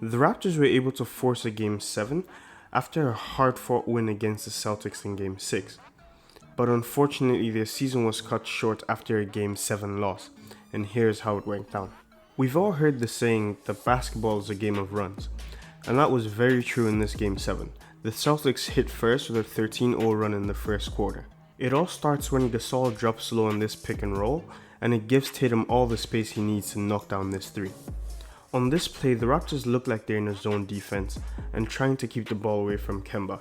The Raptors were able to force a Game 7 after a hard-fought win against the Celtics in Game 6. But unfortunately, their season was cut short after a Game 7 loss, and here's how it went down. We've all heard the saying that basketball is a game of runs, and that was very true in this Game 7. The Celtics hit first with a 13-0 run in the first quarter. It all starts when Gasol drops low on this pick and roll, and it gives Tatum all the space he needs to knock down this three. On this play, the Raptors look like they're in a zone defense and trying to keep the ball away from Kemba,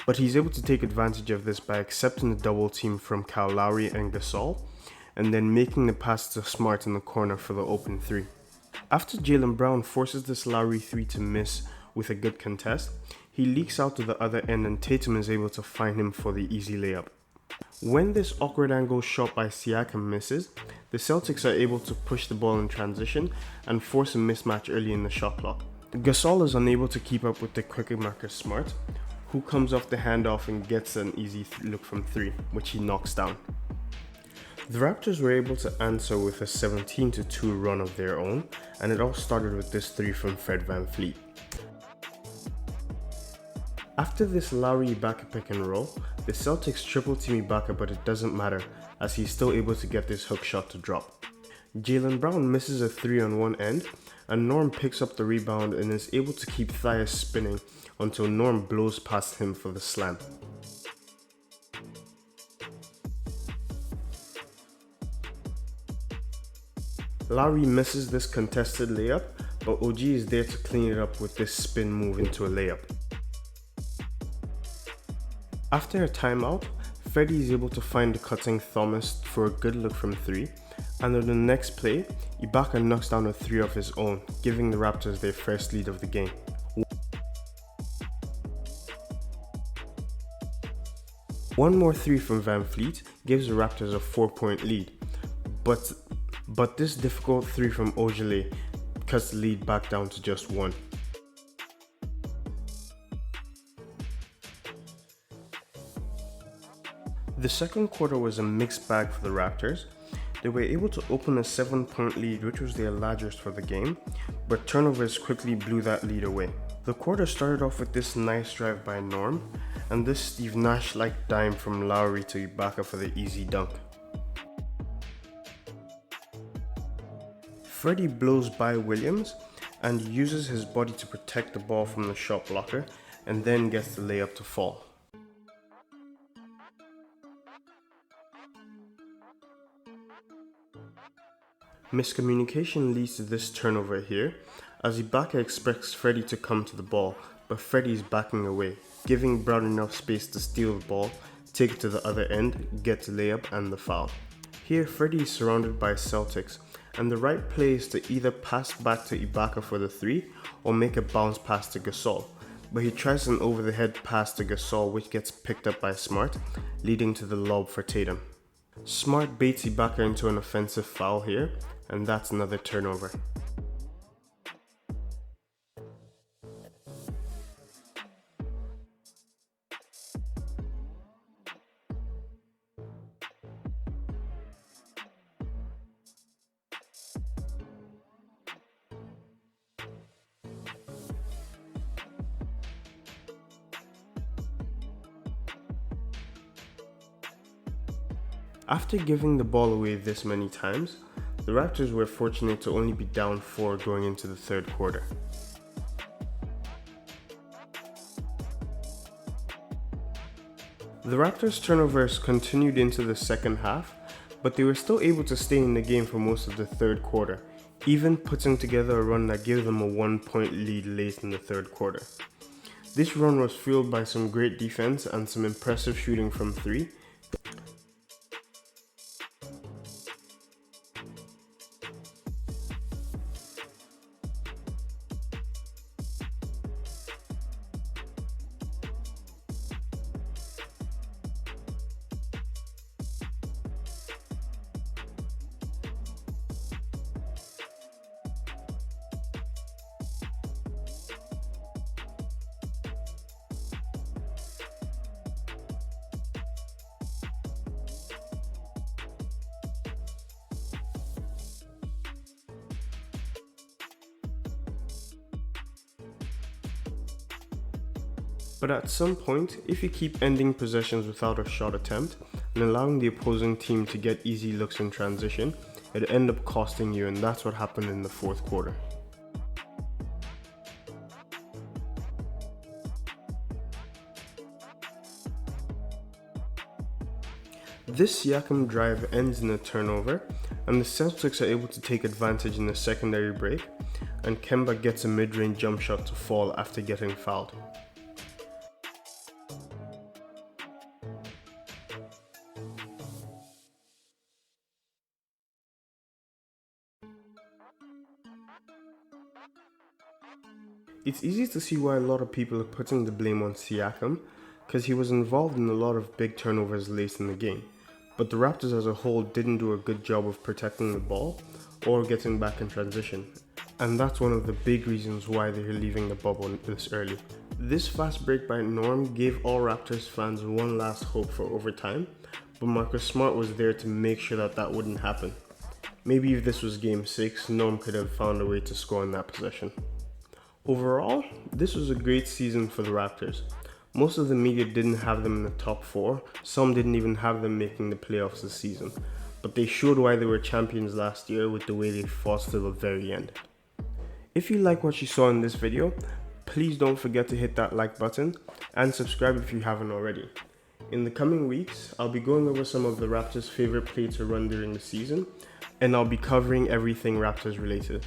but he's able to take advantage of this by accepting the double team from Kyle Lowry and Gasol, and then making the pass to Smart in the corner for the open three. After Jaylen Brown forces this Lowry three to miss with a good contest, he leaks out to the other end and Tatum is able to find him for the easy layup. When this awkward angle shot by Siakam misses, the Celtics are able to push the ball in transition and force a mismatch early in the shot clock. Gasol is unable to keep up with the quicker marker Smart, who comes off the handoff and gets an easy look from three, which he knocks down. The Raptors were able to answer with a 17-2 run of their own, and it all started with this three from Fred VanVleet. After this Lowry Ibaka pick and roll, the Celtics triple team Ibaka, but it doesn't matter as he's still able to get this hook shot to drop. Jaylen Brown misses a three on one end, and Norm picks up the rebound and is able to keep Thias spinning until Norm blows past him for the slam. Lowry misses this contested layup, but OG is there to clean it up with this spin move into a layup. After a timeout, Freddie is able to find cutting Thomas for a good look from three, and on the next play, Ibaka knocks down a three of his own, giving the Raptors their first lead of the game. One more three from VanVleet gives the Raptors a 4-point lead, but this difficult three from Ogilvy cuts the lead back down to just one. The second quarter was a mixed bag for the Raptors. They were able to open a 7-point lead, which was their largest for the game, but turnovers quickly blew that lead away. The quarter started off with this nice drive by Norm, and this Steve Nash-like dime from Lowry to Ibaka for the easy dunk. Freddie blows by Williams and uses his body to protect the ball from the shot blocker, and then gets the layup to fall. Miscommunication leads to this turnover here, as Ibaka expects Freddie to come to the ball, but Freddie is backing away, giving Brown enough space to steal the ball, take it to the other end, get the layup and the foul. Here Freddie is surrounded by Celtics, and the right play is to either pass back to Ibaka for the three or make a bounce pass to Gasol, but he tries an over-the-head pass to Gasol which gets picked up by Smart, leading to the lob for Tatum. Smart baits Ibaka into an offensive foul here, and that's another turnover. After giving the ball away this many times, the Raptors were fortunate to only be down 4 going into the third quarter. The Raptors' turnovers continued into the second half, but they were still able to stay in the game for most of the third quarter, even putting together a run that gave them a 1-point lead late in the third quarter. This run was fueled by some great defense and some impressive shooting from three. But at some point, if you keep ending possessions without a shot attempt and allowing the opposing team to get easy looks in transition, it'll end up costing you, and that's what happened in the fourth quarter. This Siakam drive ends in a turnover, and the Celtics are able to take advantage in the secondary break, and Kemba gets a mid-range jump shot to fall after getting fouled. It's easy to see why a lot of people are putting the blame on Siakam, because he was involved in a lot of big turnovers late in the game, but the Raptors as a whole didn't do a good job of protecting the ball or getting back in transition, and that's one of the big reasons why they're leaving the bubble this early. This fast break by Norm gave all Raptors fans one last hope for overtime, but Marcus Smart was there to make sure that that wouldn't happen. Maybe if this was Game 6, Norm could have found a way to score in that possession. Overall, this was a great season for the Raptors. Most of the media didn't have them in the top 4, some didn't even have them making the playoffs this season, but they showed why they were champions last year with the way they fought to the very end. If you like what you saw in this video, please don't forget to hit that like button and subscribe if you haven't already. In the coming weeks, I'll be going over some of the Raptors' favorite play to run during the season, and I'll be covering everything Raptors related.